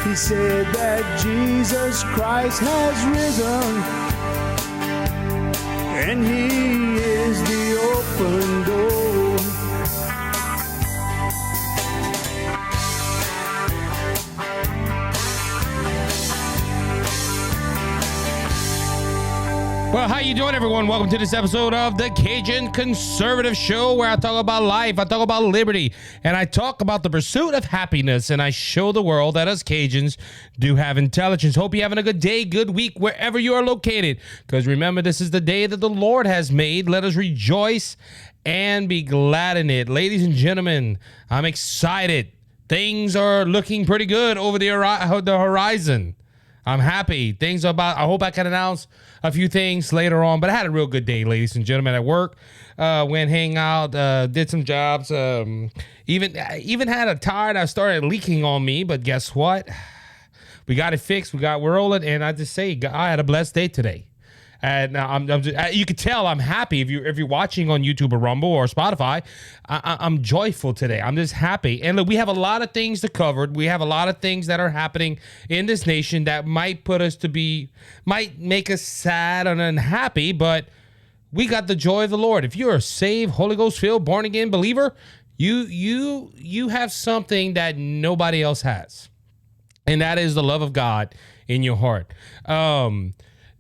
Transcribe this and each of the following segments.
He said that Jesus Christ has risen, and he is the open door. Well, how you doing, everyone? Welcome to this episode of the Cajun Conservative Show, where I talk about life, I talk about liberty, and I talk about the pursuit of happiness, and I show the world that us Cajuns do have intelligence. Hope you're having a good day, good week, wherever you are located, because remember, this is the day that the Lord has made. Let us rejoice and be glad in it. Ladies and gentlemen, I'm excited. Things are looking pretty good over the horizon. I'm happy. Things are about, I hope I can announce a few things later on, but I had a real good day, ladies and gentlemen, at work. Went hang out, did some jobs, even had a tire that started leaking on me, but guess what? We got it fixed. We're rolling, and I just say I had a blessed day today. And I'm just, you can tell I'm happy if you're watching on YouTube or Rumble or Spotify. I'm joyful today. I'm just happy. And look, we have a lot of things to cover. We have a lot of things that are happening in this nation that might make us sad and unhappy, but we got the joy of the Lord. If you're a saved, Holy Ghost filled, born again believer, you have something that nobody else has, and that is the love of God in your heart.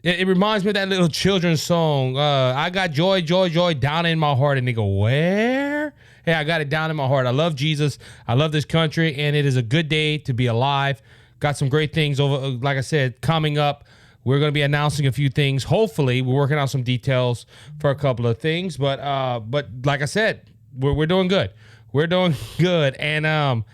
It reminds me of that little children's song. I got joy, joy, joy down in my heart. And they go, where? Hey, I got it down in my heart. I love Jesus. I love this country. And it is a good day to be alive. Got some great things over, like I said, coming up. We're going to be announcing a few things. Hopefully, we're working on some details for a couple of things. But like I said, we're doing good. We're doing good. And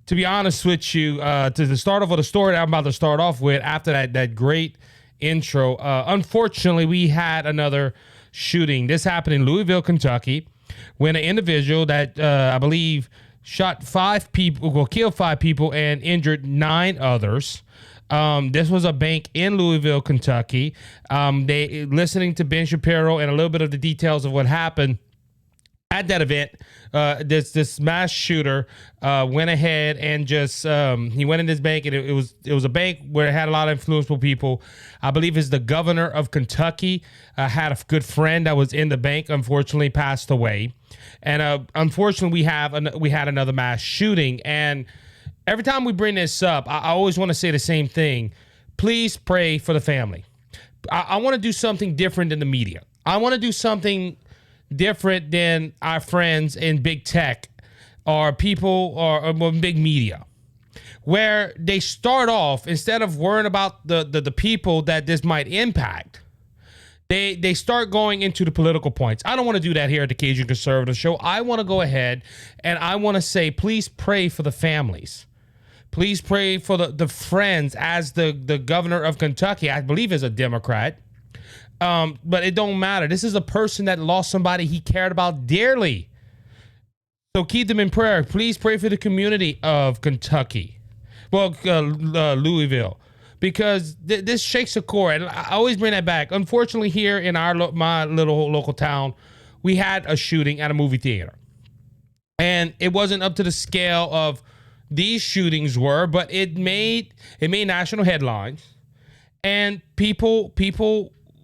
to be honest with you, to the start off with the story that I'm about to start off with, after that great intro, unfortunately, we had another shooting. This happened in Louisville, Kentucky, when an individual that I believe shot killed 5 people and injured 9 others. This was a bank in Louisville, Kentucky. They listening to Ben Shapiro and a little bit of the details of what happened at that event. This mass shooter went ahead and just he went in this bank, and it was a bank where it had a lot of influential people. I believe it's the governor of Kentucky. Had a good friend that was in the bank. Unfortunately, passed away, and unfortunately, we had another mass shooting. And every time we bring this up, I always want to say the same thing. Please pray for the family. I want to do something different than the media. I want to do something different than our friends in big tech or people or big media, where they start off, instead of worrying about the people that this might impact, they start going into the political points. I don't want to do that here at the Cajun Conservative Show. I want to go ahead and I want to say, please pray for the families. Please pray for the friends, as the governor of Kentucky, I believe, is a Democrat. But it don't matter. This is a person that lost somebody he cared about dearly. So keep them in prayer. Please pray for the community of Kentucky. Well, Louisville. Because this shakes a core. And I always bring that back. Unfortunately, here in my little local town, we had a shooting at a movie theater. And it wasn't up to the scale of these shootings were, but it made national headlines. And people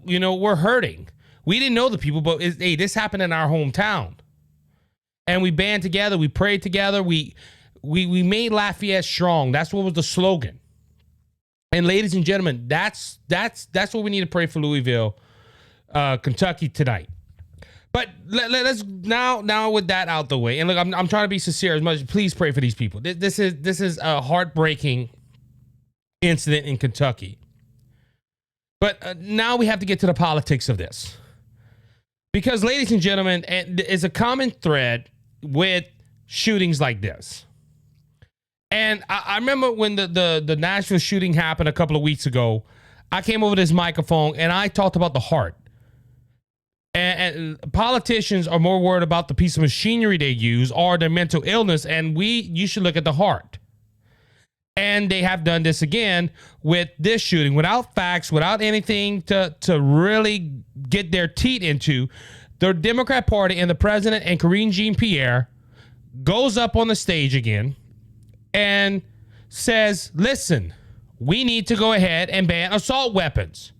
we're hurting. We didn't know the people, but this happened in our hometown. And we band together, we prayed together, we made Lafayette strong. That's what was the slogan. And ladies and gentlemen, that's what we need to pray for Louisville, Kentucky tonight. But let's now with that out the way. And look, I'm trying to be sincere as much. Please pray for these people. This is a heartbreaking incident in Kentucky. But now we have to get to the politics of this. Because, ladies and gentlemen, it's a common thread with shootings like this. And I remember when the Nashville shooting happened a couple of weeks ago, I came over this microphone and I talked about the heart. And politicians are more worried about the piece of machinery they use or their mental illness, and you should look at the heart. And they have done this again with this shooting, without facts, without anything to really get their teeth into. The Democrat Party and the president and Karine Jean-Pierre goes up on the stage again and says, listen, we need to go ahead and ban assault weapons.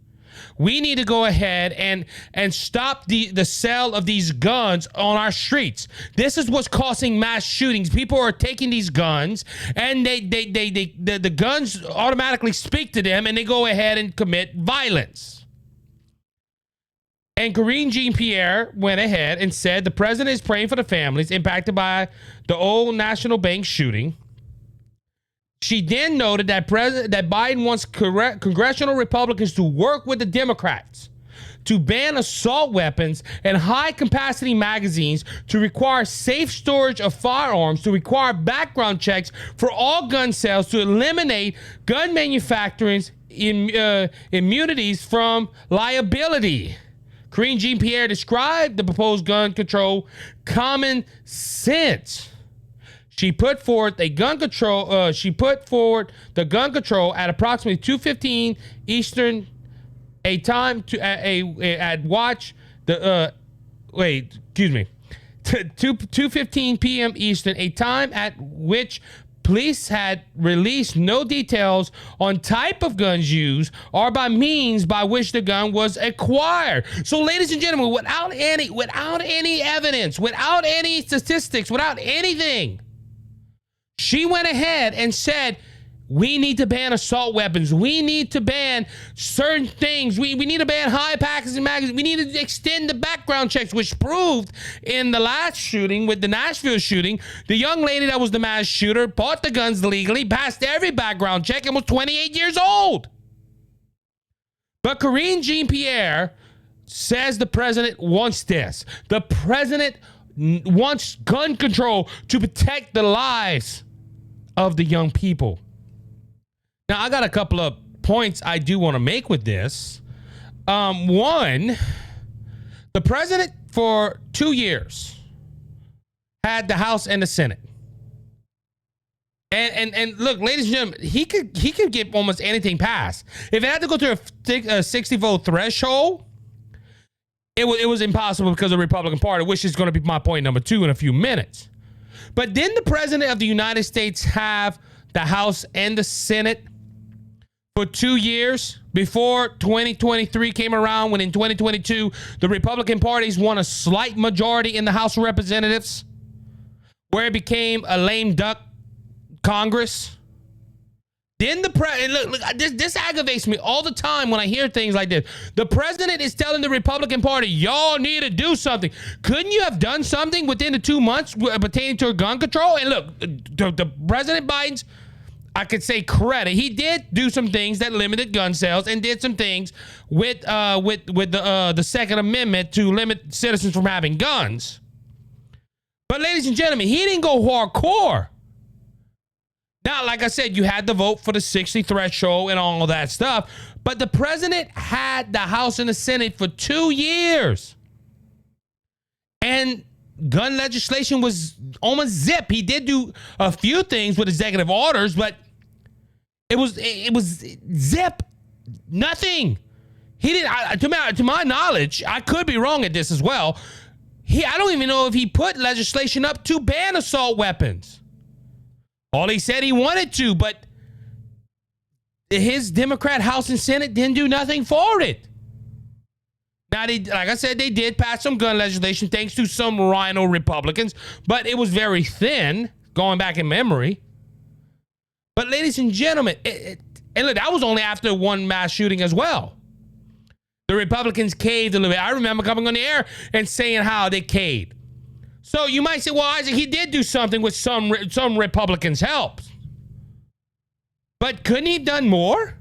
We need to go ahead and stop the sale of these guns on our streets. This is what's causing mass shootings. People are taking these guns, and the guns automatically speak to them, and they go ahead and commit violence. And Karine Jean-Pierre went ahead and said the president is praying for the families impacted by the Old National Bank shooting. She then noted that Biden wants congressional Republicans to work with the Democrats to ban assault weapons and high-capacity magazines, to require safe storage of firearms, to require background checks for all gun sales, to eliminate gun manufacturers' immunities from liability. Karine Jean-Pierre described the proposed gun control common sense. She put forward the gun control at approximately 2:15 Eastern, a time to at watch the 2:15 p.m. Eastern, a time at which police had released no details on type of guns used or by means by which the gun was acquired. So, ladies and gentlemen, without any evidence, without any statistics, without anything, she went ahead and said, we need to ban assault weapons. We need to ban certain things. We need to ban high packaging magazines. We need to extend the background checks, which proved in the last shooting with the Nashville shooting, the young lady that was the mass shooter bought the guns legally, passed every background check, and was 28 years old. But Karine Jean-Pierre says the president wants this. The president wants gun control to protect the lives of the young people. Now, I got a couple of points I do want to make with this. One, the president for 2 years had the House and the Senate. And look, ladies and gentlemen, he could get almost anything passed. If it had to go through a 60 vote threshold, it was impossible because of the Republican Party, which is going to be my point number 2 in a few minutes. But didn't the president of the United States have the House and the Senate for 2 years before 2023 came around, when in 2022, the Republican parties won a slight majority in the House of Representatives, where it became a lame duck Congress? Then look, this aggravates me all the time when I hear things like this. The president is telling the Republican Party, y'all need to do something. Couldn't you have done something within the 2 months pertaining to gun control? And look, the President Biden's, I could say, credit, he did do some things that limited gun sales and did some things with the Second Amendment to limit citizens from having guns. But ladies and gentlemen, he didn't go hardcore. Now, like I said, you had to vote for the 60 threshold and all of that stuff, but the president had the House and the Senate for 2 years. And gun legislation was almost zip. He did do a few things with executive orders, but it was zip. Nothing. He didn't, to my knowledge, I could be wrong at this as well. I don't even know if he put legislation up to ban assault weapons. All he said he wanted to, but his Democrat House and Senate didn't do nothing for it. Now, like I said, they did pass some gun legislation thanks to some rhino Republicans, but it was very thin, going back in memory. But ladies and gentlemen, and look, that was only after one mass shooting as well. The Republicans caved a little bit. I remember coming on the air and saying how they caved. So you might say, well, Isaac, he did do something with some Republicans' help. But couldn't he have done more?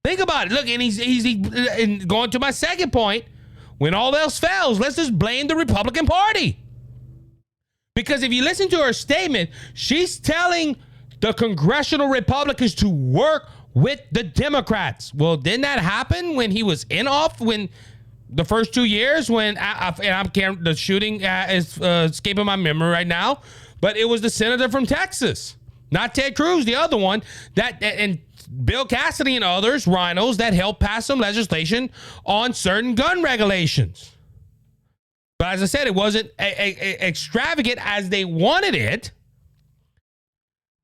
Think about it. Look, and he's going to my second point. When all else fails, let's just blame the Republican Party. Because if you listen to her statement, she's telling the congressional Republicans to work with the Democrats. Well, didn't that happen when he was in office? When the first 2 years, when the shooting is escaping my memory right now, but it was the senator from Texas, not Ted Cruz, the other one, and Bill Cassidy and others, rhinos, that helped pass some legislation on certain gun regulations. But as I said, it wasn't extravagant as they wanted it.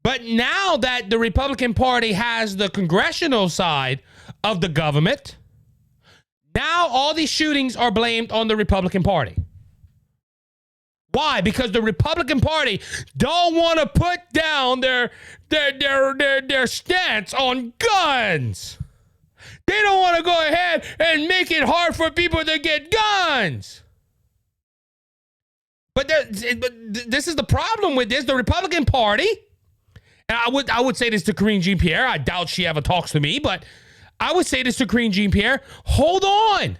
But now that the Republican Party has the congressional side of the government, now all these shootings are blamed on the Republican Party. Why? Because the Republican Party don't want to put down their stance on guns. They don't want to go ahead and make it hard for people to get guns. But this is the problem with this. The Republican Party, and I would say this to Karine Jean-Pierre. I doubt she ever talks to me, but I would say this to Karine Jean-Pierre. Hold on.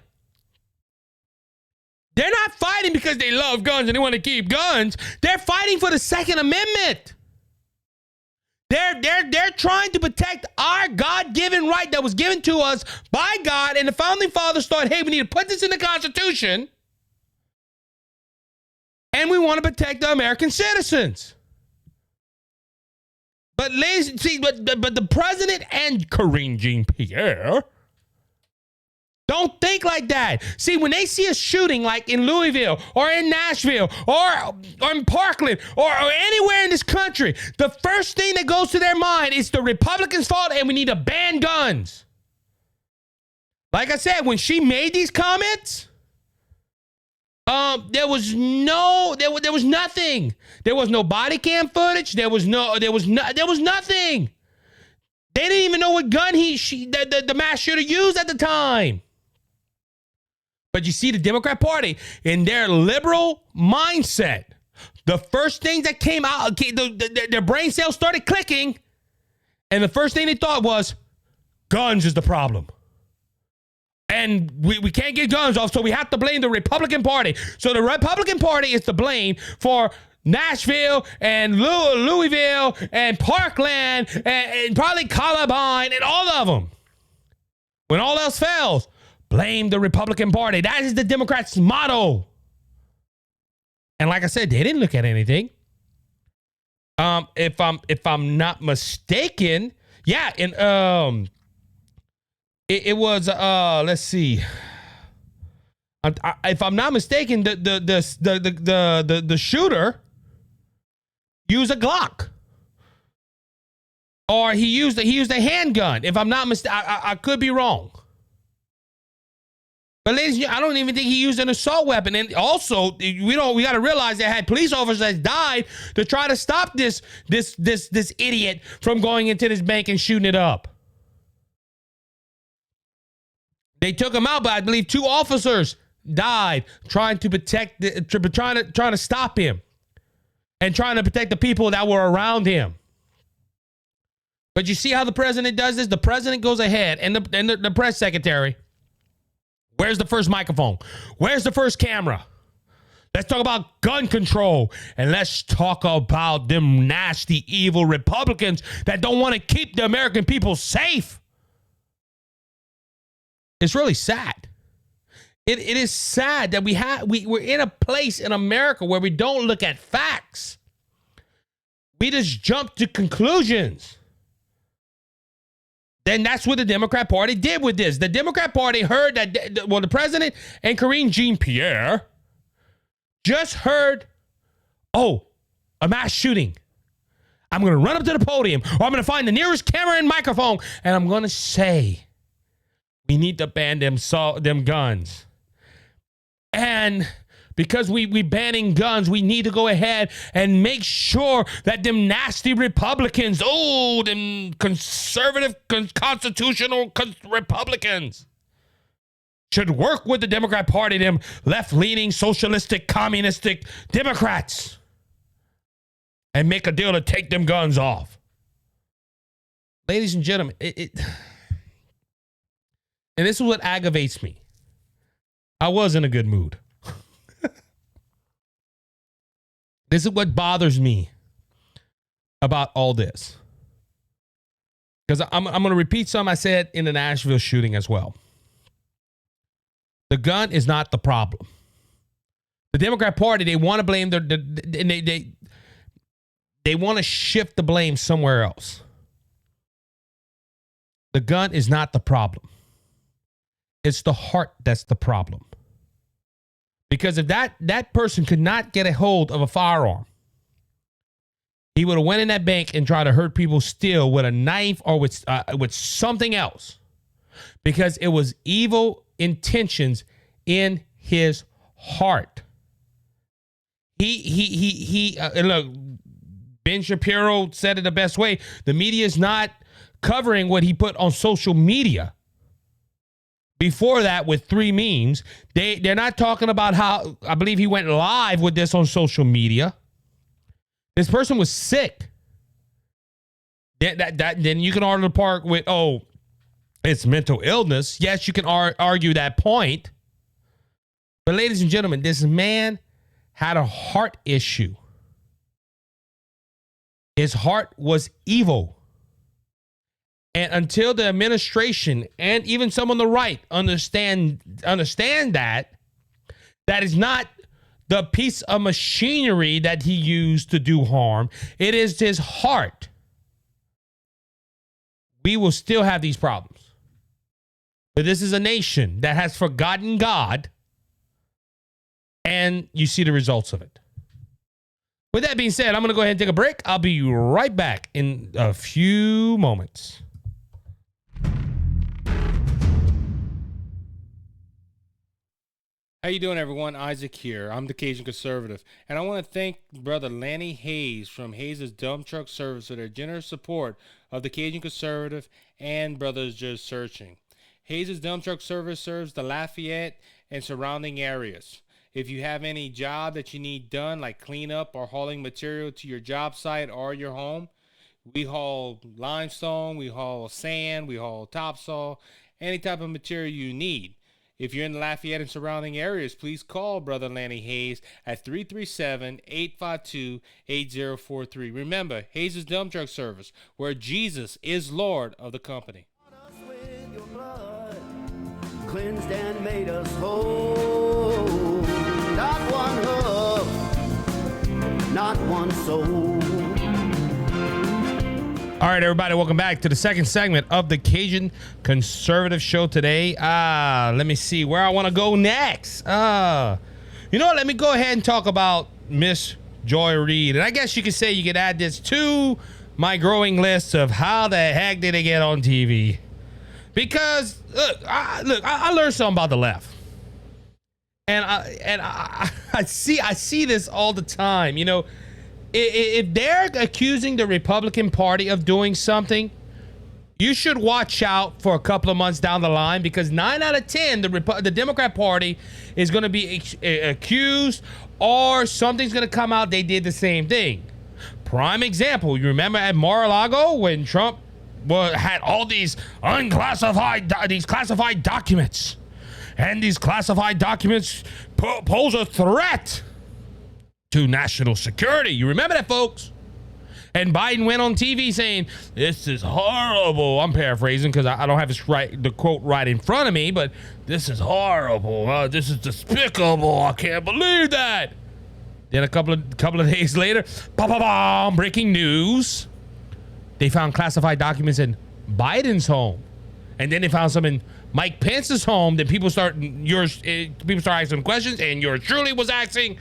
They're not fighting because they love guns and they want to keep guns. They're fighting for the Second Amendment. They're trying to protect our God-given right that was given to us by God, and the Founding Fathers thought, hey, we need to put this in the Constitution, and we want to protect the American citizens. But ladies, see, but the president and Karine Jean-Pierre don't think like that. See, when they see a shooting like in Louisville or in Nashville or in Parkland or anywhere in this country, the first thing that goes to their mind is the Republicans' fault and we need to ban guns. Like I said, when she made these comments, there was nothing. There was no body cam footage. There was nothing. They didn't even know what gun the mass shooter used at the time. But you see the Democrat Party in their liberal mindset, the first thing that came out, their brain cells started clicking, and the first thing they thought was, guns is the problem. And we can't get guns off, so we have to blame the Republican Party. So the Republican Party is to blame for Nashville and Louisville and Parkland and probably Columbine and all of them. When all else fails, blame the Republican Party. That is the Democrats' motto. And like I said, they didn't look at anything. If I'm not mistaken, yeah, and it was let's see. If I'm not mistaken, the shooter used a Glock, or he used a handgun. If I'm not mistaken, I could be wrong. But ladies, I don't even think he used an assault weapon. And also, we got to realize they had police officers that died to try to stop this idiot from going into this bank and shooting it up. They took him out, but I believe 2 officers died trying to protect, trying to stop him, and trying to protect the people that were around him. But you see how the president does this? The president goes ahead, and the press secretary. Where's the first microphone? Where's the first camera? Let's talk about gun control, and let's talk about them nasty, evil Republicans that don't want to keep the American people safe. It's really sad. It is sad that we're in a place in America where we don't look at facts. We just jump to conclusions. Then that's what the Democrat Party did with this. The Democrat Party heard that, the president and Karine Jean-Pierre just heard, a mass shooting. I'm going to run up to the podium, or I'm going to find the nearest camera and microphone, and I'm going to say, we need to ban them guns. And because we banning guns, we need to go ahead and make sure that them nasty Republicans, them conservative, constitutional Republicans should work with the Democrat Party, them left-leaning, socialistic, communistic Democrats, and make a deal to take them guns off. Ladies and gentlemen, and this is what aggravates me. I was in a good mood. This is what bothers me about all this. Because I'm going to repeat something I said in the Nashville shooting as well. The gun is not the problem. The Democrat Party, they want to blame they want to shift the blame somewhere else. The gun is not the problem. It's the heart that's the problem. Because if that person could not get a hold of a firearm, he would have went in that bank and tried to hurt people still with a knife or with something else, because it was evil intentions in his heart. And look, Ben Shapiro said it the best way. The media is not covering what he put on social media. Before that, with 3 memes, they're not talking about how, I believe he went live with this on social media. This person was sick. Then you can argue the part with, oh, it's mental illness. Yes, you can argue that point. But ladies and gentlemen, this man had a heart issue. His heart was evil. And until the administration and even some on the right understand that is not the piece of machinery that he used to do harm, it is his heart, we will still have these problems. But this is a nation that has forgotten God, and you see the results of it. With that being said, I'm going to go ahead and take a break. I'll be right back in a few moments. How you doing, everyone? Isaac here. I'm the Cajun Conservative, and I want to thank Brother Lanny Hayes from Hayes' Dump Truck Service for their generous support of the Cajun Conservative and Brothers Just Searching. Hayes' Dump Truck Service serves the Lafayette and surrounding areas. If you have any job that you need done, like cleanup or hauling material to your job site or your home, we haul limestone, we haul sand, we haul topsoil, any type of material you need. If you're in the Lafayette and surrounding areas, please call Brother Lanny Hayes at 337-852-8043. Remember, Hayes' Dump Truck Service, where Jesus is Lord of the company. Cleansed and made us whole. Not one hoof, not one soul. All right, everybody, welcome back to the second segment of the Cajun Conservative Show today. Let me see where I want to go next. You know what? Let me go ahead and talk about Miss Joy Reid. And I guess you could say you could add this to my growing list of how the heck did they get on TV? Because, I learned something about the left. And I see this all the time, you know. If they're accusing the Republican Party of doing something, you should watch out for a couple of months down the line, because 9 out of 10, the Democrat Party is going to be accused, or something's going to come out they did the same thing. Prime example, you remember at Mar-a-Lago when Trump had all these classified documents, and these classified documents pose a threat to national security. You remember that, folks? And Biden went on TV saying, this is horrible. I'm paraphrasing because I don't have the quote right in front of me, but this is horrible. This is despicable. I can't believe that. Then a couple of days later, breaking news. They found classified documents in Biden's home. And then they found some in Mike Pence's home. Then people start asking questions, and yours truly was asking,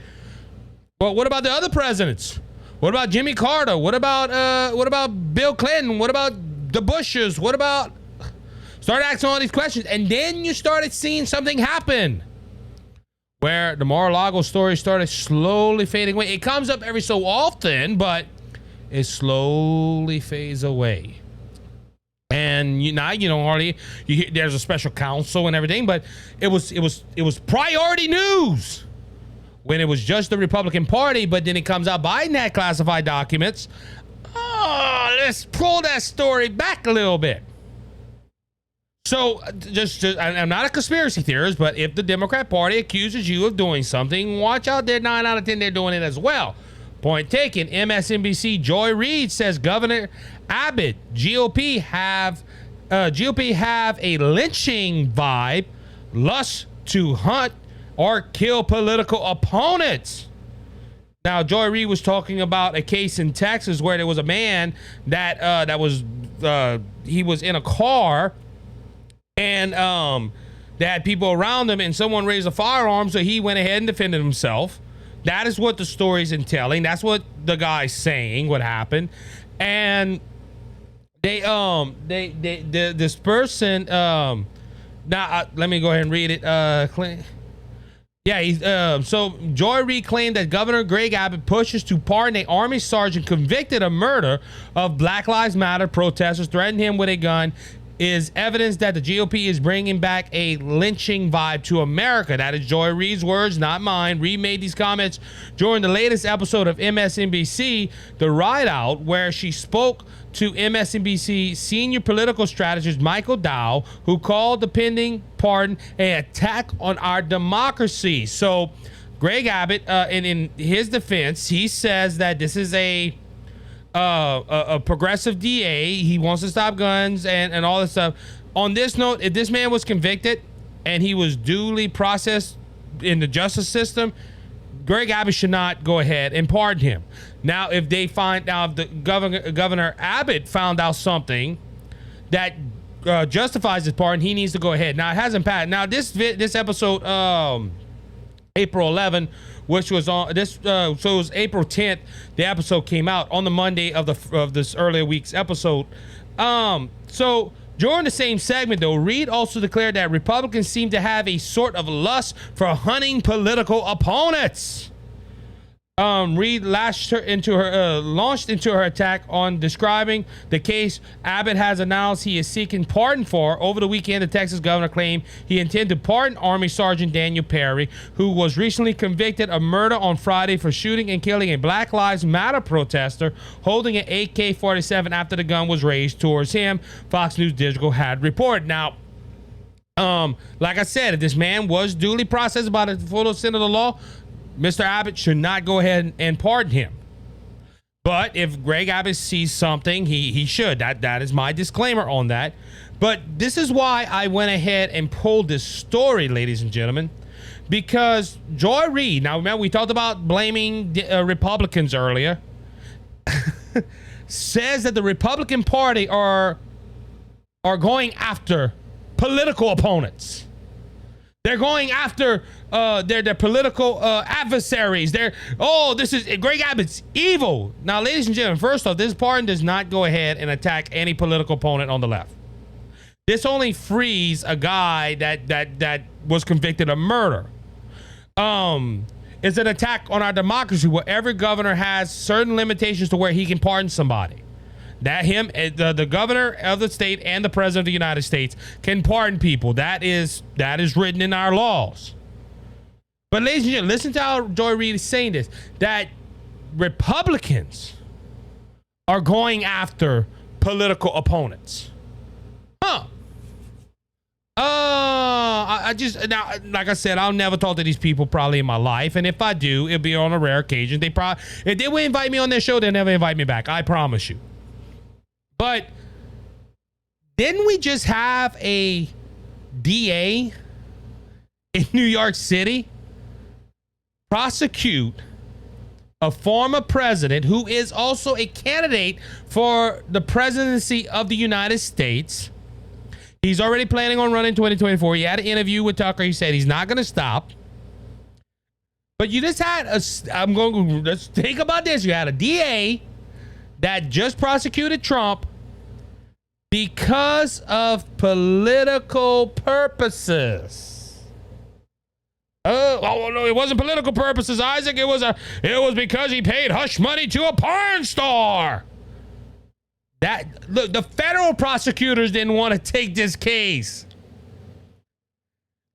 well, what about the other presidents? What about Jimmy Carter? What about Bill Clinton? What about the Bushes? Start asking all these questions, and then you started seeing something happen where the Mar-a-Lago story started slowly fading away. It comes up every so often, but it slowly fades away. And there's a special counsel and everything, but it was priority news when it was just the Republican Party. But then it comes out Biden had classified documents. Oh, let's pull that story back a little bit. So just I'm not a conspiracy theorist, but if the Democrat Party accuses you of doing something, watch out there. 9 out of 10, they're doing it as well. Point taken. MSNBC Joy Reid says Governor Abbott, GOP have a lynching vibe, lust to hunt or kill political opponents. Now, Joy Reid was talking about a case in Texas where there was a man that was in a car, and they had people around him, and someone raised a firearm, so he went ahead and defended himself. That is what the story's entailing. That's what the guy's saying, what happened. And this person, now let me go ahead and read it. So Joy Reid claimed that Governor Greg Abbott pushes to pardon a Army sergeant convicted of murder of Black Lives Matter protesters, threatened him with a gun, is evidence that the GOP is bringing back a lynching vibe to America. That is Joy Reid's words, not mine. Reid made these comments during the latest episode of MSNBC, The Ride Out, where she spoke to MSNBC senior political strategist Michael Dow, who called the pending pardon an attack on our democracy. So Greg Abbott, in his defense, he says that this is a progressive DA. He wants to stop guns and all this stuff. On this note, if this man was convicted and he was duly processed in the justice system, Greg Abbott should not go ahead and pardon him. Now, if they find out, the Governor Abbott found out something that justifies his pardon, he needs to go ahead. Now, it hasn't passed. Now, this episode, April 11, which was on this, so it was April 10th. The episode came out on the Monday of this earlier week's episode. So during the same segment, though, Reid also declared that Republicans seem to have a sort of lust for hunting political opponents. Reid launched into her attack on describing the case Abbott has announced he is seeking pardon for. Over the weekend, the Texas governor claimed he intended to pardon Army Sergeant Daniel Perry, who was recently convicted of murder on Friday for shooting and killing a Black Lives Matter protester holding an AK-47 after the gun was raised towards him, Fox News Digital had reported. Now, like I said, if this man was duly processed by the full extent of the law, Mr. Abbott should not go ahead and pardon him. But if Greg Abbott sees something, he should. That is my disclaimer on that. But this is why I went ahead and pulled this story, ladies and gentlemen, because Joy Reid, now remember we talked about blaming Republicans earlier, says that the Republican Party are going after political opponents. They're going after their political adversaries. This is Greg Abbott's evil. Now, ladies and gentlemen, first off, this pardon does not go ahead and attack any political opponent on the left. This only frees a guy that was convicted of murder. It's an attack on our democracy where every governor has certain limitations to where he can pardon somebody. The governor of the state and the president of the United States can pardon people. That is written in our laws. But ladies and gentlemen, listen to how Joy Reid is saying this, that Republicans are going after political opponents. I just, now, like I said, I'll never talk to these people probably in my life. And if I do, it'll be on a rare occasion. If they would invite me on their show, they'll never invite me back. I promise you. But didn't we just have a DA in New York City prosecute a former president who is also a candidate for the presidency of the United States? He's already planning on running 2024. He had an interview with Tucker. He said he's not going to stop. But you just had let's think about this. You had a DA that just prosecuted Trump because of political purposes. Oh no, it wasn't political purposes, Isaac. It was because he paid hush money to a porn star. Look, the federal prosecutors didn't want to take this case.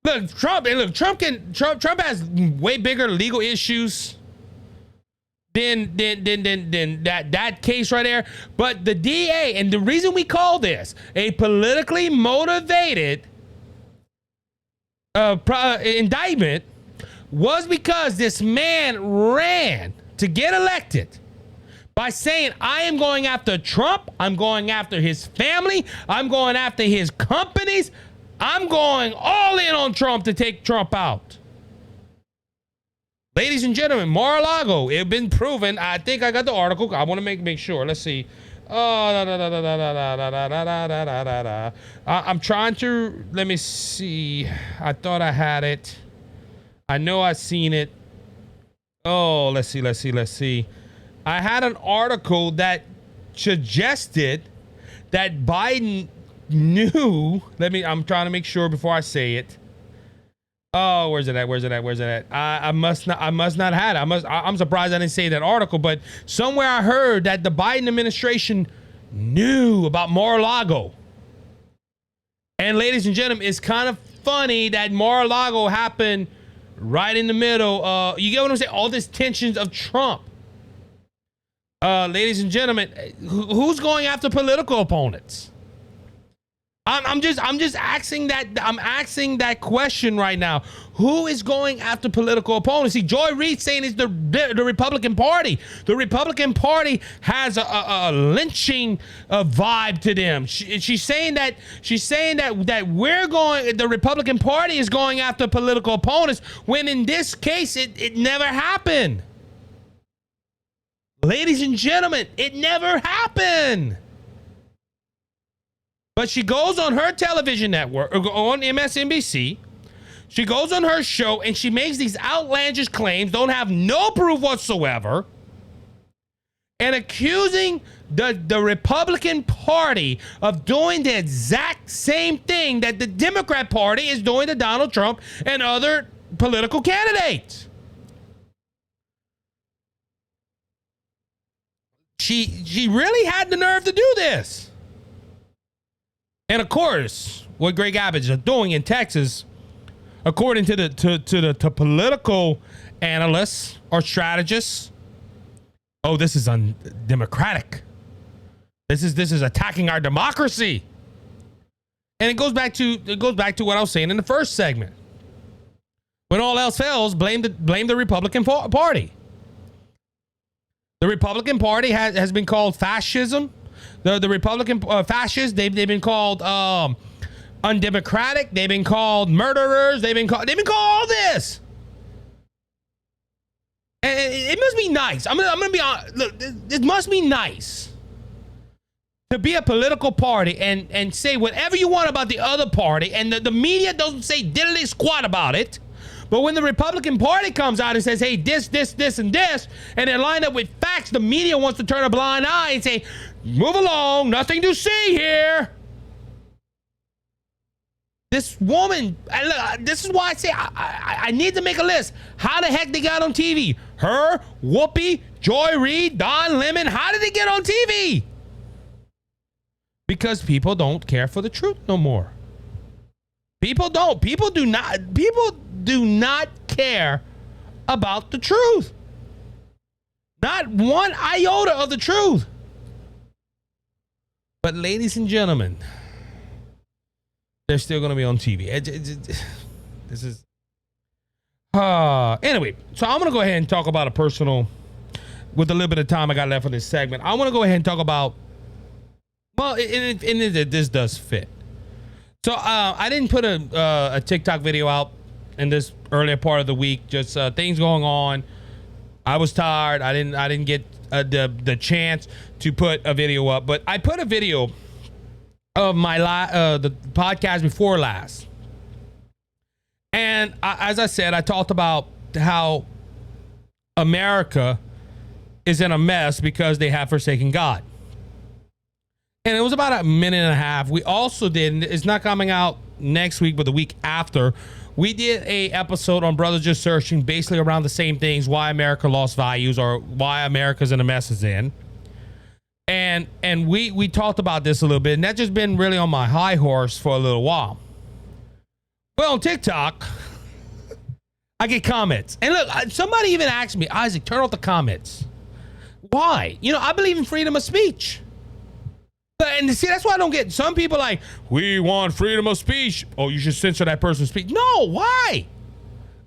Look, Trump has way bigger legal issues than that case right there. But the DA, and the reason we call this a politically motivated indictment was because this man ran to get elected by saying, I am going after Trump, I'm going after his family, I'm going after his companies, I'm going all in on Trump to take Trump out. Ladies and gentlemen, Mar-a-Lago, it's been proven. I think I got the article. I want to make sure. Let's see. I'm trying to, let me see. I thought I had it. I know I've seen it. Oh, let's see. I had an article that suggested that Biden knew. I'm trying to make sure before I say it. Oh, where's it at? I must not have it. I'm surprised I didn't say that article, but somewhere I heard that the Biden administration knew about Mar-a-Lago. And ladies and gentlemen, it's kind of funny that Mar-a-Lago happened right in the middle. You get what I'm saying? All this tensions of Trump. Ladies and gentlemen, who's going after political opponents? I'm just asking that. I'm asking that question right now. Who is going after political opponents? See, Joy Reid saying it's the Republican Party. The Republican Party has a lynching vibe to them. She's saying that the Republican Party is going after political opponents, when in this case it never happened. Ladies and gentlemen, it never happened. But she goes on her television network, or on MSNBC. She goes on her show and she makes these outlandish claims, don't have no proof whatsoever, and accusing the Republican Party of doing the exact same thing that the Democrat Party is doing to Donald Trump and other political candidates. She really had the nerve to do this. And of course, what Greg Abbott is doing in Texas, according to the political analysts or strategists, this is undemocratic. This is attacking our democracy. And it goes back to what I was saying in the first segment. When all else fails, blame the Republican Party. The Republican Party has been called fascism. The Republican fascists, they've been called undemocratic. They've been called murderers. They've been called all this. And it must be nice. I'm gonna be honest. Look, it must be nice to be a political party and say whatever you want about the other party, and the media doesn't say diddly squat about it. But when the Republican Party comes out and says, hey, this, and this, and they're lined up with facts, the media wants to turn a blind eye and say, move along, nothing to see here. This woman, this is why I say I need to make a list. How the heck they got on TV? Her, Whoopi, Joy Reid, Don Lemon, how did they get on TV? Because people don't care for the truth no more. People do not care about the truth. Not one iota of the truth. But ladies and gentlemen, they're still going to be on TV. This is anyway, so I'm going to go ahead and talk about a personal, with a little bit of time I got left for this segment. I want to go ahead and talk about, this does fit. So I didn't put a TikTok video out in this earlier part of the week. Just things going on. I was tired. I didn't get the chance to put a video up, but I put a video of my the podcast before last. And as I said, I talked about how America is in a mess because they have forsaken God. And it was about a minute and a half. We also did, and it's not coming out next week, but the week after, we did a episode on Brothers Just Searching, basically around the same things, why America lost values or why America's in a mess it's in. And we talked about this a little bit, and that's just been really on my high horse for a little while. Well, on TikTok, I get comments. And look, somebody even asked me, Isaac, turn off the comments. Why? I believe in freedom of speech. And see, that's why I don't get some people like, we want freedom of speech. Oh, you should censor that person's speech. No, why?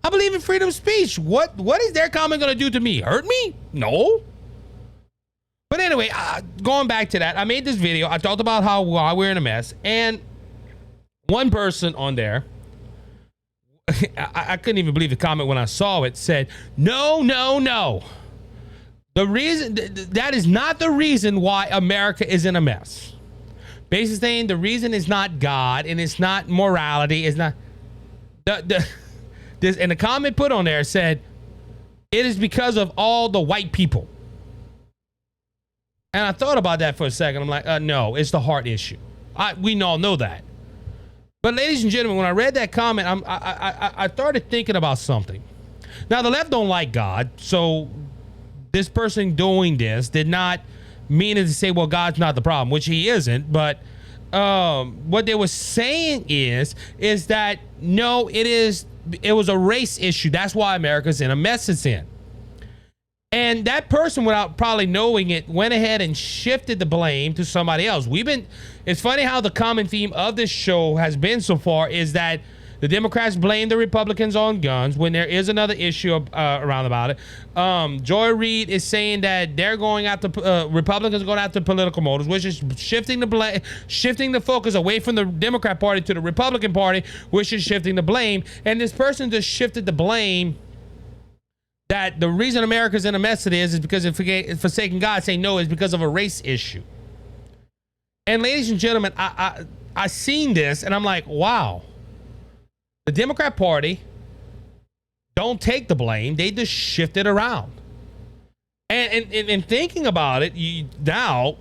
I believe in freedom of speech. What is their comment going to do to me? Hurt me? No. But anyway, going back to that, I made this video. I talked about how we're in a mess. And one person on there, I couldn't even believe the comment when I saw it, said, no. The reason that is not the reason why America is in a mess. Basically saying the reason is not God and it's not morality. It's not this. And the comment put on there said, it is because of all the white people. And I thought about that for a second. I'm like, no, it's the heart issue. We all know that. But ladies and gentlemen, when I read that comment, I started thinking about something. Now, the left don't like God, so this person doing this did not mean it to say, well, God's not the problem, which he isn't. But what they were saying is that, no, it was a race issue. That's why America's in a mess it's in. And that person, without probably knowing it, went ahead and shifted the blame to somebody else. It's funny how the common theme of this show has been so far is that the Democrats blame the Republicans on guns when there is another issue around about it. Joy Reid is saying that they're going after Republicans are going after political motives, which is shifting the focus away from the Democrat Party to the Republican Party, which is shifting the blame. And this person just shifted the blame that the reason America's in a mess it is because of forsaking God, saying no, is because of a race issue. And ladies and gentlemen, I seen this and I'm like, wow. The Democrat Party don't take the blame. They just shift it around. And thinking about it, now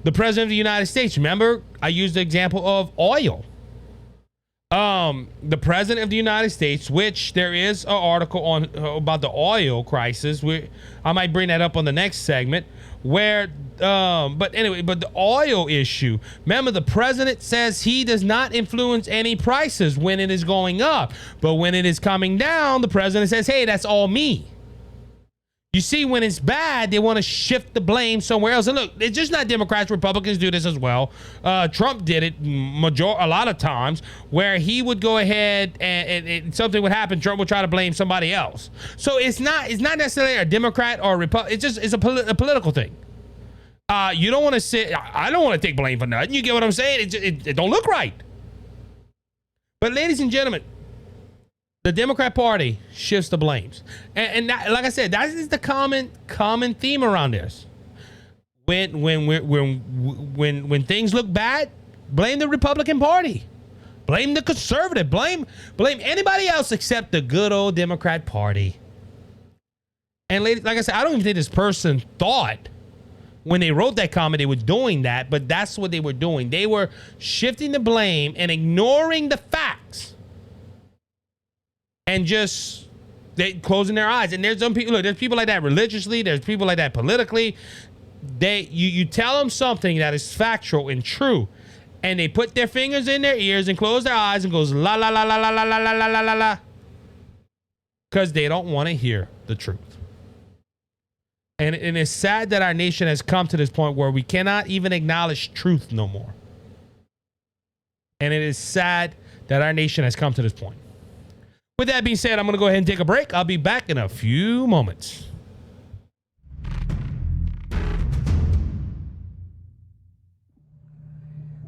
the President of the United States, remember I used the example of oil. The President of the United States, which there is an article on about the oil crisis. I might bring that up on the next segment. But the oil issue. Remember, the president says he does not influence any prices when it is going up, but when it is coming down, the president says, "Hey, that's all me." You see, when it's bad, they want to shift the blame somewhere else. And look, it's just not Democrats. Republicans do this as well. Trump did it a lot of times where he would go ahead and something would happen. Trump would try to blame somebody else. So it's not necessarily a Democrat or a Republican. It's a political thing. You don't want to say, I don't want to take blame for nothing. You get what I'm saying? It don't look right. But ladies and gentlemen, the Democrat Party shifts the blames, and that, like I said, that is the common theme around this. When things look bad, blame the Republican Party, blame the conservative, blame anybody else except the good old Democrat Party. And ladies, like I said, I don't even think this person thought when they wrote that comment they were doing that, but that's what they were doing. They were shifting the blame and ignoring the facts. And just they closing their eyes. And there's some people, look, there's people like that religiously. There's people like that politically. You tell them something that is factual and true, and they put their fingers in their ears and close their eyes and goes la la la la la la la la la la la, because they don't want to hear the truth. And it's sad that our nation has come to this point where we cannot even acknowledge truth no more. And it is sad that our nation has come to this point. With that being said, I'm going to go ahead and take a break. I'll be back in a few moments.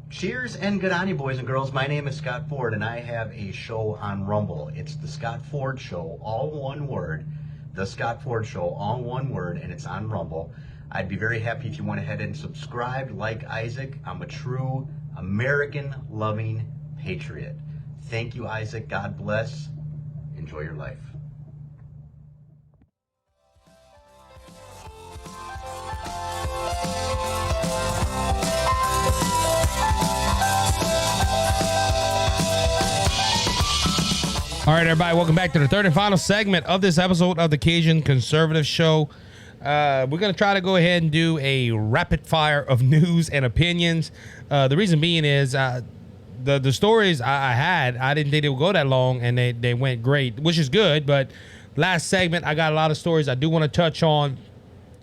Cheers and good on you, boys and girls. My name is Scott Ford, and I have a show on Rumble. It's the Scott Ford Show, all one word. The Scott Ford Show, all one word, and it's on Rumble. I'd be very happy if you went ahead and subscribed, like Isaac. I'm a true American-loving patriot. Thank you, Isaac. God bless. Enjoy your life. All right, everybody, welcome back to the third and final segment of this episode of the Cajun Conservative Show. We're going to try to go ahead and do a rapid fire of news and opinions. The reason being is the stories I had, I didn't think they would go that long, and they went great, which is good. But last segment, I got a lot of stories I do want to touch on.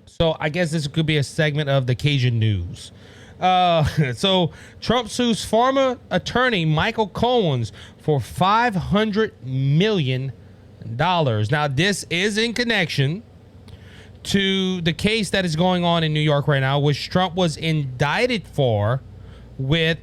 So I guess this could be a segment of the Cajun news. So Trump sues former attorney Michael Cohen for $500 million. Now, this is in connection to the case that is going on in New York right now, which Trump was indicted for with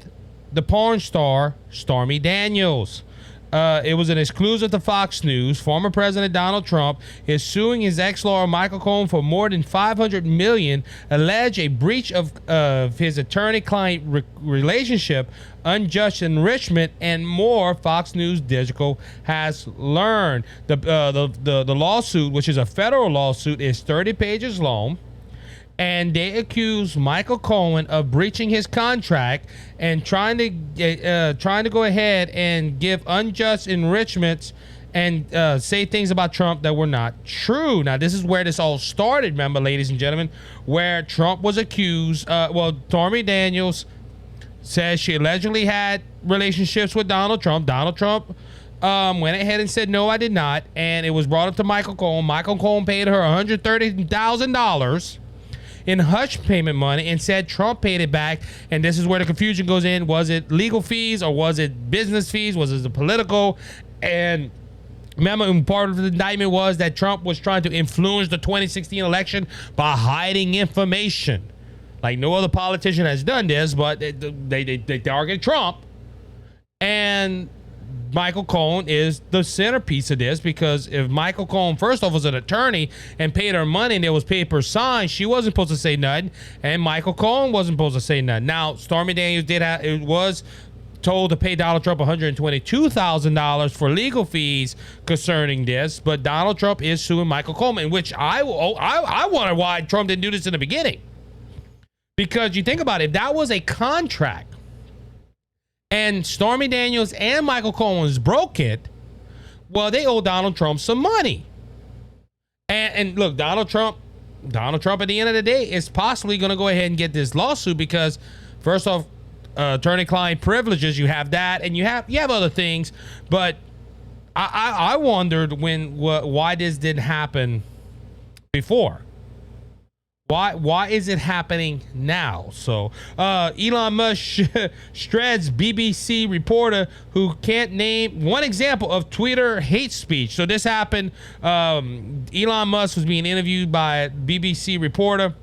the porn star Stormy Daniels. It was an exclusive to Fox News. Former President Donald Trump is suing his ex-lawyer Michael Cohen for more than $500 million, alleged a breach of his attorney-client relationship, unjust enrichment, and more. Fox News Digital has learned the lawsuit, which is a federal lawsuit, is 30 pages long. And they accuse Michael Cohen of breaching his contract and trying to go ahead and give unjust enrichments and say things about Trump that were not true. Now, this is where this all started, remember, ladies and gentlemen, where Trump was accused. Stormy Daniels says she allegedly had relationships with Donald Trump. Donald Trump went ahead and said, no, I did not. And it was brought up to Michael Cohen. Michael Cohen paid her $130,000 in hush payment money and said Trump paid it back. And this is where the confusion goes in. Was it legal fees or was it business fees? Was it the political? And remember, part of the indictment was that Trump was trying to influence the 2016 election by hiding information. Like no other politician has done this, but they target Trump. And Michael Cohen is the centerpiece of this, because if Michael Cohen first off was an attorney and paid her money and there was paper signed, she wasn't supposed to say nothing, and Michael Cohen wasn't supposed to say nothing. Now, Stormy Daniels was told to pay Donald Trump $122,000 for legal fees concerning this, but Donald Trump is suing Michael Cohen, which I wonder why Trump didn't do this in the beginning. Because you think about it, if that was a contract and Stormy Daniels and Michael Cohen broke it, well, they owe Donald Trump some money. And look, Donald Trump at the end of the day is possibly going to go ahead and get this lawsuit because, first off, attorney-client privileges, you have that, and you have other things. But I wondered why this didn't happen before. Why is it happening now? So Elon Musk shreds BBC reporter who can't name one example of Twitter hate speech. So this happened. Elon Musk was being interviewed by a BBC reporter,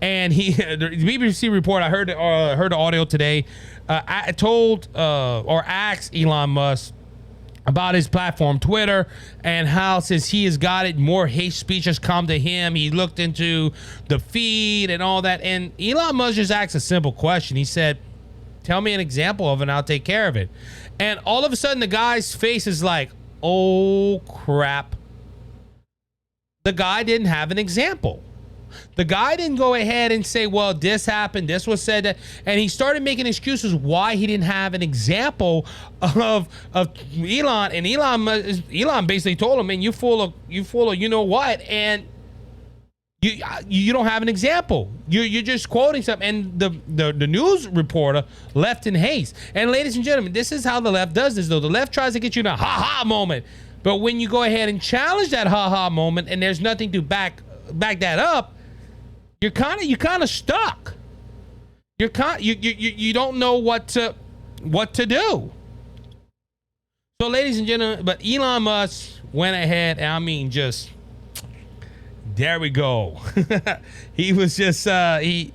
and the BBC reporter, I heard the audio today, asked Elon Musk about his platform Twitter and how, since he has got it, more hate speech has come to him. He looked into the feed and all that, and Elon Musk just asked a simple question. He said, tell me an example of it and I'll take care of it. And all of a sudden the guy's face is like, oh crap. The guy didn't have an example. The guy didn't go ahead and say, well, this happened, this was said, that, and he started making excuses why he didn't have an example of Elon. And Elon basically told him, man, you full of you know what, and you don't have an example. You're just quoting something. And the news reporter left in haste. And ladies and gentlemen, this is how the left does this, though. The left tries to get you in a ha-ha moment. But when you go ahead and challenge that ha-ha moment and there's nothing to back that up, you're kind of stuck. You don't know what to do. So, ladies and gentlemen, but Elon Musk went ahead, and I mean, just there we go. He was just he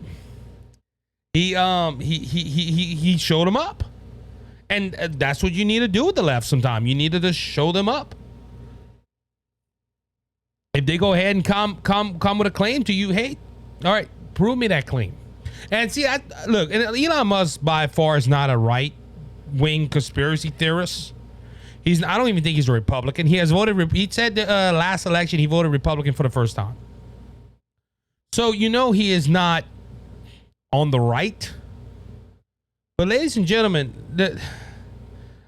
showed him up, and that's what you need to do with the left. Sometimes you need to just show them up. If they go ahead and come with a claim to you, hey, all right, prove me that claim. And see, look, and Elon Musk by far is not a right-wing conspiracy theorist. I don't even think he's a Republican. He has voted. He said last election he voted Republican for the first time. So he is not on the right. But ladies and gentlemen,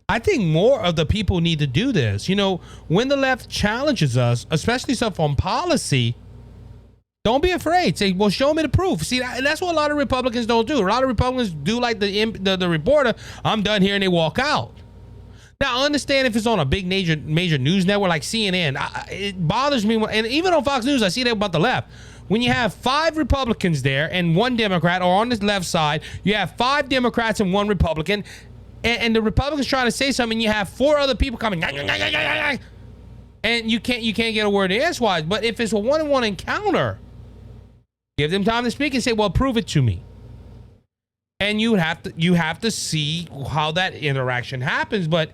I think more of the people need to do this. When the left challenges us, especially stuff on policy, don't be afraid. Say, well, show me the proof. See, that's what a lot of Republicans don't do. A lot of Republicans do like the reporter, I'm done here, and they walk out. Now, I understand if it's on a big major news network like CNN. It bothers me, and even on Fox News, I see that about the left. When you have 5 Republicans there and 1 Democrat, or on the left side, you have 5 Democrats and 1 Republican, and the Republicans trying to say something, you have 4 other people coming, and you can't get a word in edgewise. But if it's a one-on-one encounter, give them time to speak and say, well, prove it to me. And you have to see how that interaction happens. But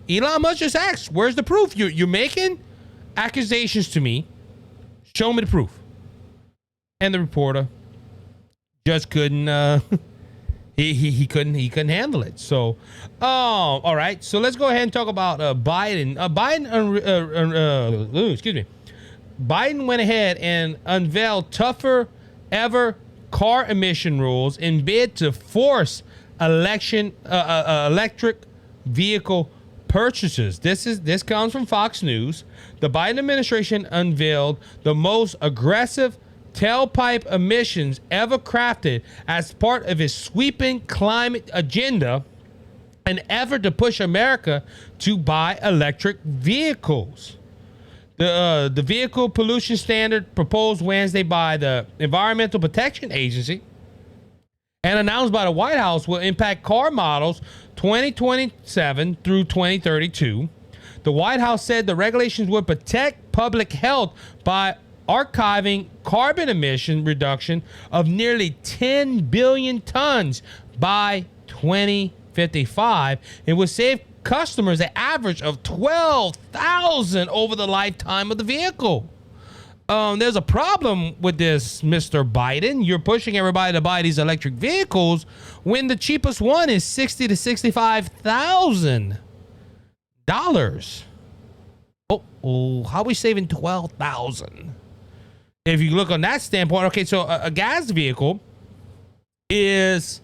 Elon Musk just asked, where's the proof? You're making accusations to me. Show me the proof. And the reporter just couldn't he couldn't handle it. So all right, so let's go ahead and talk about Biden. Biden went ahead and unveiled tougher ever car emission rules in bid to force electric vehicle purchases. This comes from Fox News. The Biden administration unveiled the most aggressive tailpipe emissions ever crafted as part of its sweeping climate agenda, an effort to push America to buy electric vehicles. The vehicle pollution standard proposed Wednesday by the Environmental Protection Agency and announced by the White House will impact car models 2027 through 2032. The White House said the regulations would protect public health by archiving carbon emission reduction of nearly 10 billion tons by 2055. It would save customers an average of $12,000 over the lifetime of the vehicle. There's a problem with this, Mr. Biden. You're pushing everybody to buy these electric vehicles when the cheapest one is $60,000 to $65,000. Oh, how are we saving $12,000? If you look on that standpoint, okay, so a gas vehicle is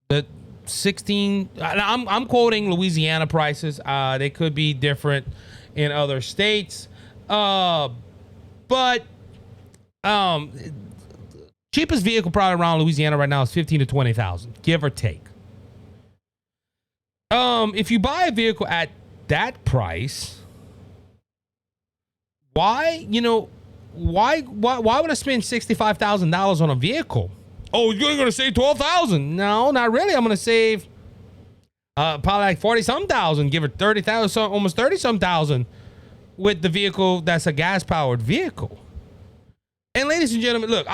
the 16. I'm quoting Louisiana prices. They could be different in other states, but cheapest vehicle probably around Louisiana right now is $15,000 to $20,000, give or take. If you buy a vehicle at that price, why would I spend $65,000 on a vehicle? Oh, you're going to save $12,000? No, not really. I'm going to save probably like 40-some thousand, give it 30,000, almost 30-some thousand with the vehicle that's a gas-powered vehicle. And ladies and gentlemen, look,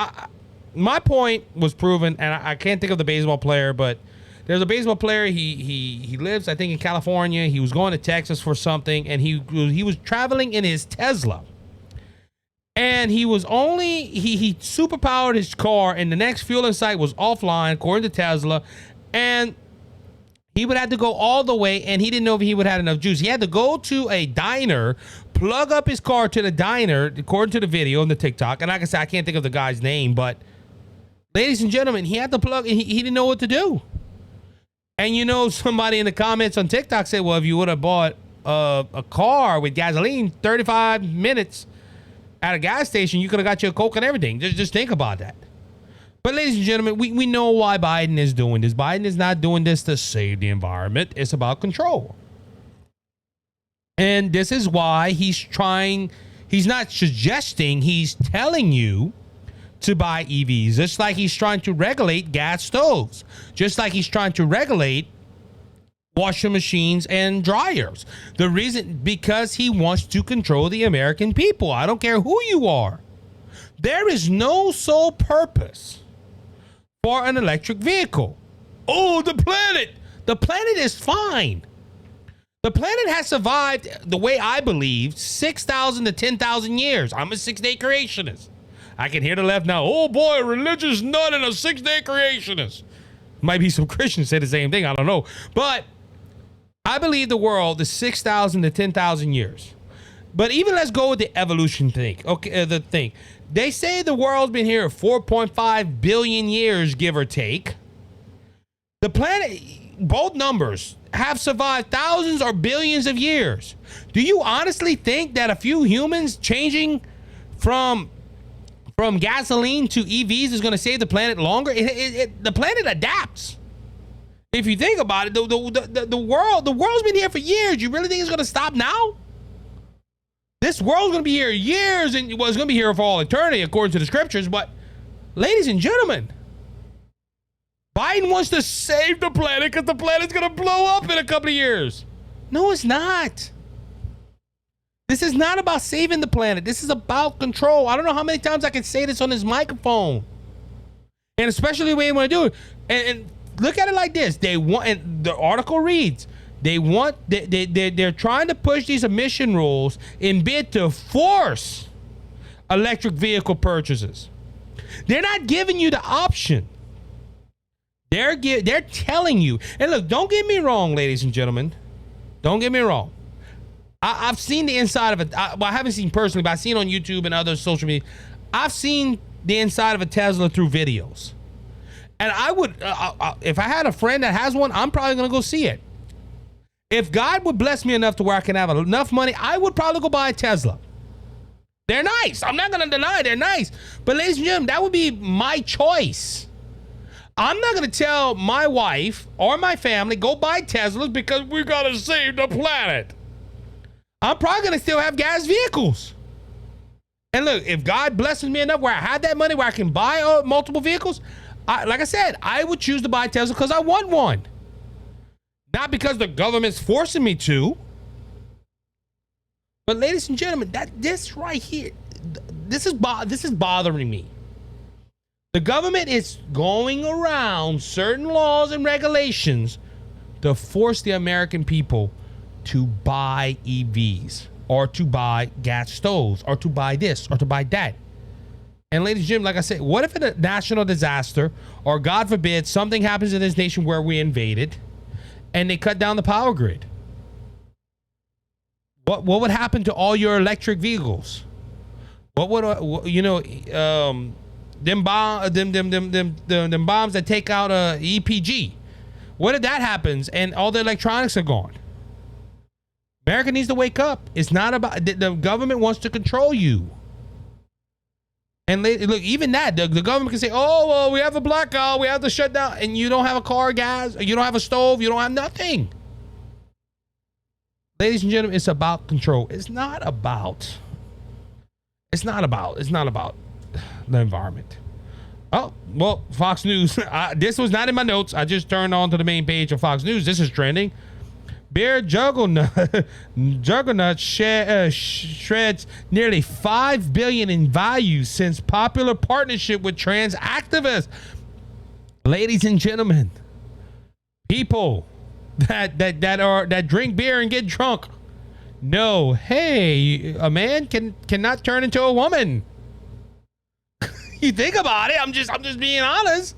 my point was proven, and I can't think of the baseball player, but there's a baseball player. He lives, I think, in California. He was going to Texas for something, and he was traveling in his Tesla. And he superpowered his car, and the next fuel in sight was offline, according to Tesla. And he would have to go all the way, and he didn't know if he would have enough juice. He had to go to a diner, plug up his car to the diner, according to the video on the TikTok. And like I said, I can't think of the guy's name, but ladies and gentlemen, he had to plug, and he didn't know what to do. And somebody in the comments on TikTok said, well, if you would have bought a car with gasoline 35 minutes at a gas station, you could have got you a Coke and everything. Just think about that. But ladies and gentlemen, we know why Biden is doing this. Biden is not doing this to save the environment. It's about control. And this is why he's not suggesting, he's telling you to buy EVs. Just like he's trying to regulate gas stoves. Just like he's trying to regulate washing machines and dryers. The reason, because he wants to control the American people. I don't care who you are. There is no sole purpose for an electric vehicle. Oh, the planet. The planet is fine. The planet has survived, the way I believe, 6,000 to 10,000 years. I'm a 6-day creationist. I can hear the left now. Oh boy, religious nut and a 6-day creationist. Might be some Christians say the same thing. I don't know. But I believe the world is 6,000 to 10,000 years. But even let's go with the evolution thing. Okay, the thing. They say the world's been here 4.5 billion years, give or take. The planet, both numbers, have survived thousands or billions of years. Do you honestly think that a few humans changing from gasoline to EVs is going to save the planet longer? The planet adapts. If you think about it, the world's been here for years. You really think it's going to stop now? This world's going to be here years, and it's going to be here for all eternity, according to the scriptures. But, ladies and gentlemen, Biden wants to save the planet because the planet's going to blow up in a couple of years. No, it's not. This is not about saving the planet. This is about control. I don't know how many times I can say this on this microphone. And especially the way they want to do it. And look at it like this. And the article reads, They're trying to push these emission rules in bid to force electric vehicle purchases. They're not giving you the option. They're telling you. And look, don't get me wrong, ladies and gentlemen. Don't get me wrong. I've seen the inside of it. I haven't seen personally, but I've seen on YouTube and other social media. I've seen the inside of a Tesla through videos. And I would, if I had a friend that has one, I'm probably going to go see it. If God would bless me enough to where I can have enough money, I would probably go buy a Tesla. They're nice. I'm not going to deny they're nice. But ladies and gentlemen, that would be my choice. I'm not going to tell my wife or my family, go buy Teslas because we got to save the planet. I'm probably going to still have gas vehicles. And look, if God blesses me enough where I have that money where I can buy multiple vehicles, like I said, I would choose to buy a Tesla because I want one. Not because the government's forcing me to. But ladies and gentlemen, this right here, this is bothering me. The government is going around certain laws and regulations to force the American people to buy EVs or to buy gas stoves or to buy this or to buy that. And ladies and gentlemen, like I said, what if a national disaster or God forbid something happens in this nation where we invaded and they cut down the power grid? What would happen to all your electric vehicles? What would them bombs that take out EPG? What if that happens and all the electronics are gone? America needs to wake up. It's not about the government wants to control you. And look, even that, the government can say, oh, well, we have a blackout, we have to shut down, and you don't have a car, gas, you don't have a stove, you don't have nothing. Ladies and gentlemen, it's about control. It's not about the environment. Oh, well, Fox News. This was not in my notes. I just turned on to the main page of Fox News. This is trending. Beer juggernaut shreds nearly $5 billion in value since popular partnership with trans activists. Ladies and gentlemen, people that drink beer and get drunk. No, hey, a man cannot turn into a woman. You think about it. I'm just being honest.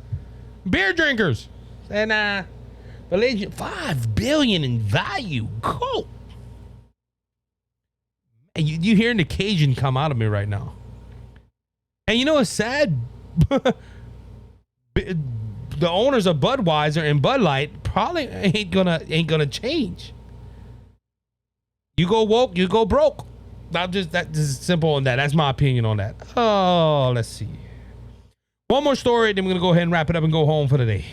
Beer drinkers. And but ladies, $5 billion in value. Cool. And you hearing the Cajun come out of me right now. And you know what's sad? The owners of Budweiser and Bud Light probably ain't gonna change. You go woke, you go broke. That's simple on that. That's my opinion on that. Oh, let's see. One more story, then we're gonna go ahead and wrap it up and go home for the day.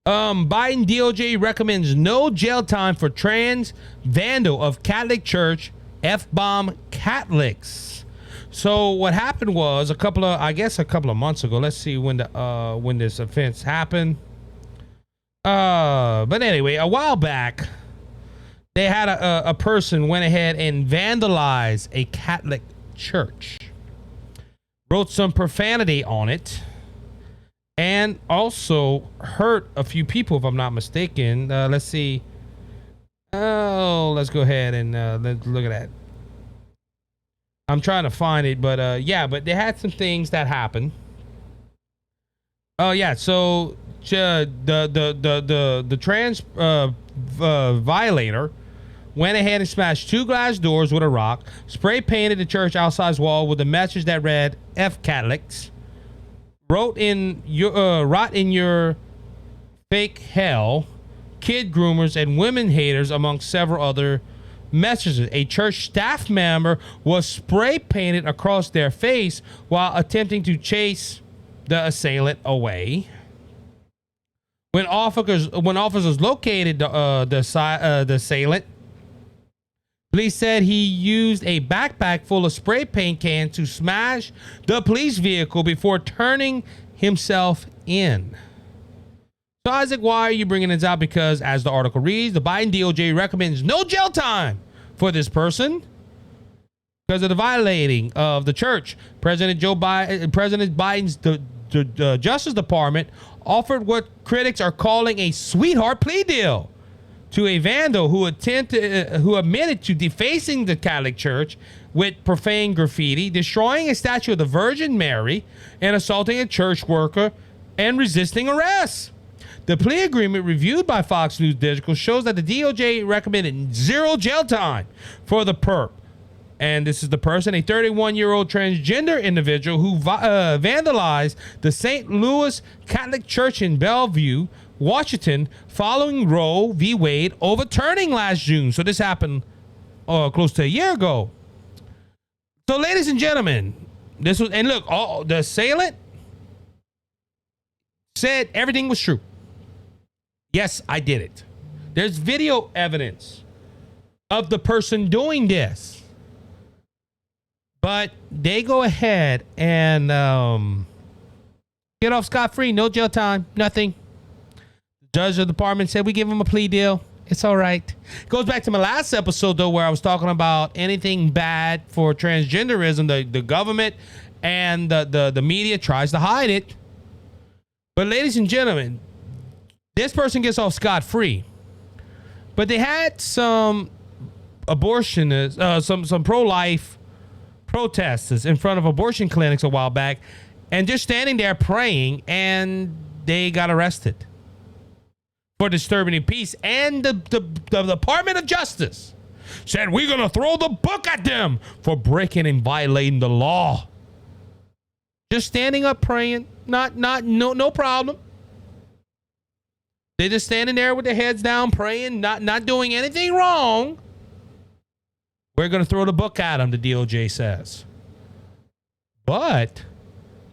Biden DOJ recommends no jail time for trans vandal of Catholic Church F-bomb Catholics. So what happened was a couple of months ago. Let's see when this offense happened. But anyway, a while back, they had a person went ahead and vandalized a Catholic church, wrote some profanity on it, and also hurt a few people, if I'm not mistaken. Let's see. Oh, let's go ahead and let's look at that. I'm trying to find it, but yeah, but they had some things that happened. Oh yeah, so the trans violator went ahead and smashed 2 glass doors with a rock, spray painted the church outside wall with a message that read "F Catholics," wrote in your rot in your fake hell, kid groomers and women haters, among several other messages. A church staff member was spray painted across their face while attempting to chase the assailant away. When officers located the assailant, police said he used a backpack full of spray paint cans to smash the police vehicle before turning himself in. So Isaac, why are you bringing this out? Because as the article reads, the Biden DOJ recommends no jail time for this person because of the violating of the church. President Biden's Justice Department offered what critics are calling a sweetheart plea deal to a vandal who admitted to defacing the Catholic Church with profane graffiti, destroying a statue of the Virgin Mary, and assaulting a church worker and resisting arrest. The plea agreement reviewed by Fox News Digital shows that the DOJ recommended 0 jail time for the perp. And this is the person, a 31-year-old transgender individual who vandalized the St. Louis Catholic Church in Bellevue, Washington, following Roe v. Wade overturning last June. So this happened close to a year ago. So, ladies and gentlemen, this was, and look, the assailant said everything was true. Yes, I did it. There's video evidence of the person doing this. But they go ahead and get off scot-free. No jail time. Nothing. The judge of the department said we give him a plea deal. It's all right. Goes back to my last episode, though, where I was talking about anything bad for transgenderism. The government and the media tries to hide it. But ladies and gentlemen, this person gets off scot-free. But they had some abortionists, some pro-life protesters in front of abortion clinics a while back, and just standing there praying, and they got arrested for disturbing the peace. And the Department of Justice said, we're going to throw the book at them for breaking and violating the law. Just standing up praying, no problem. They just standing there with their heads down praying, not doing anything wrong. We're going to throw the book at them, the DOJ says. But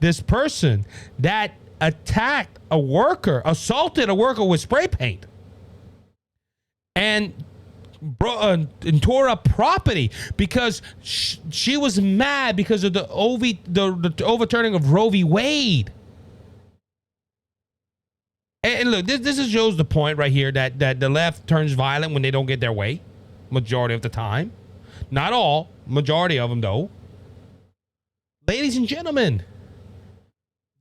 this person that attacked a worker, assaulted a worker with spray paint, and tore up property because she was mad because of the overturning of Roe v. Wade. And look, this shows the point right here that the left turns violent when they don't get their way, majority of the time. Not all, majority of them though. Ladies and gentlemen,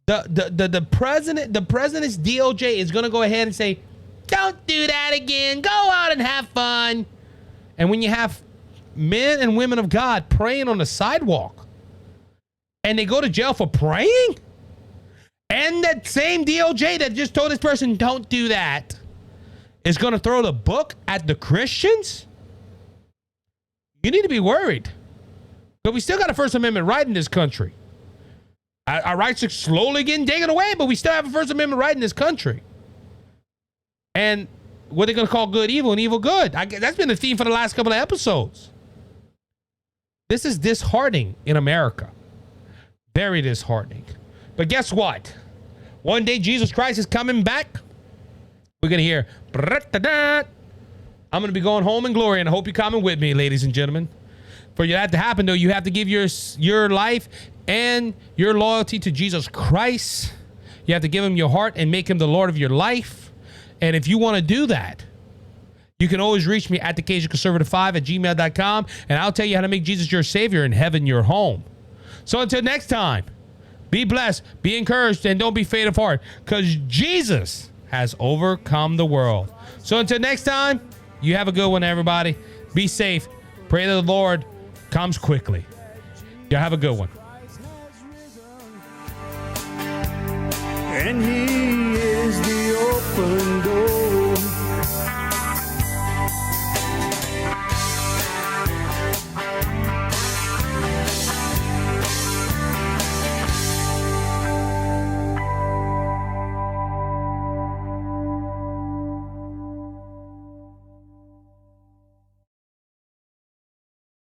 the president's DOJ is going to go ahead and say, don't do that again. Go out and have fun. And when you have men and women of God praying on the sidewalk and they go to jail for praying, and that same DOJ that just told this person don't do that is going to throw the book at the Christians, you need to be worried. But we still got a First Amendment right in this country. Our rights are slowly getting taken away, but we still have a First Amendment right in this country. And what are they going to call good evil and evil good? That's been the theme for the last couple of episodes. This is disheartening in America. Very disheartening. But guess what? One day Jesus Christ is coming back. We're going to hear, I'm going to be going home in glory, and I hope you're coming with me, ladies and gentlemen. For that to happen, though, you have to give your life and your loyalty to Jesus Christ. You have to give him your heart and make him the Lord of your life. And if you want to do that, you can always reach me at thecajunconservative5@gmail.com, and I'll tell you how to make Jesus your Savior and heaven your home. So until next time, be blessed, be encouraged, and don't be faint of heart, because Jesus has overcome the world. So until next time, you have a good one, everybody. Be safe. Pray that the Lord comes quickly. You have a good one. And he